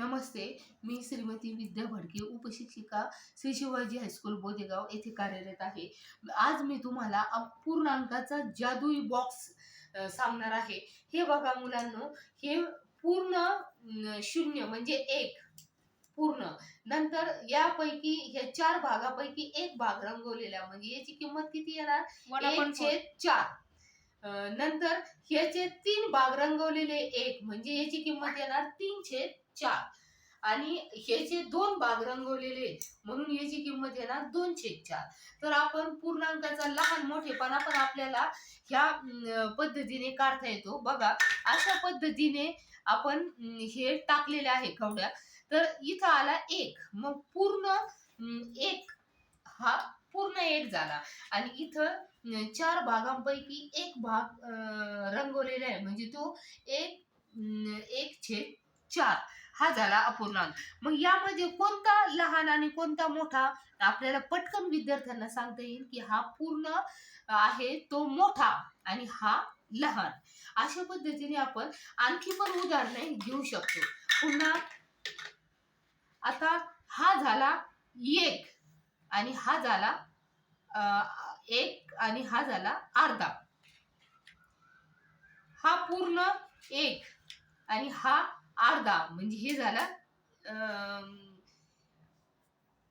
नमस्ते. मी श्रीमती विद्या Bhadke, उपशिक्षिका Shri Shivaji high school Bodegaon येथे कार्यरत आहे. आज मी तुम्हाला अपूर्णांकाचा जादुई बॉक्स सांगणार आहे. हे बघा मुलांनो, हे पूर्ण शून्य म्हणजे 1 पूर्ण. नंतर यापैकी ह्या 4 भागापैकी 1 भाग रंगवलेला म्हणजे याची किंमत किती येणार? 1/4. नंतर ह्याचे 3 भाग रंगवलेले 1 म्हणजे याची किंमत येणार 3/4. आणि ह्याचे 2 भाग रंगवलेले म्हणून याची किंमत येणार 2/4. तर आपण पूर्णांकाचा लहान मोठेपणा पण आपल्याला ह्या पद्धतीने काढता येतो. बघा, अशा पद्धतीने आपण हे टाकलेले आहे कवड्या. तर इथं आला 1, मग पूर्ण 1 हा पूर्ण 1 झाला आणि इथं 4 भागांपैकी 1 भाग रंगवलेला आहे म्हणजे तो 1/4 हा झाला अपूर्णांक. मग यामध्ये कोणता लहान आणि कोणता मोठा आपल्याला पटकन विद्यार्थ्यांना सांगता येईल की हा पूर्ण आहे तो मोठा आणि हा लहान. अशा पद्धतीने आपण आणखी पण उदाहरणे घेऊ शकतो. पुन्हा आता हा झाला 1 आणि हा झाला 1 आणि हा झाला अर्धा. हा पूर्ण 1 आणि हा अर्धा म्हणजे हे झाला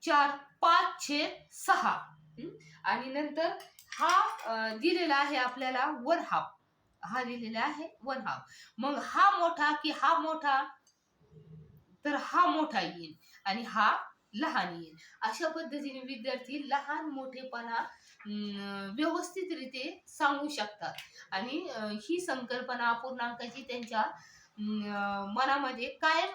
4 5/6. आणि नंतर हा दिलेला आहे आपल्याला 1/2. हा दिलेला आहे 1/2. मग हा मोठा की हा मोठा? तर हा मोठा येईल आणि हा लहान येईल. अशा पद्धतीने विद्यार्थी लहान मोठेपणा व्यवस्थितरित्या सांगू शकतात आणि ही संकल्पना अपूर्णांकाची त्यांच्या मनामध्ये कायम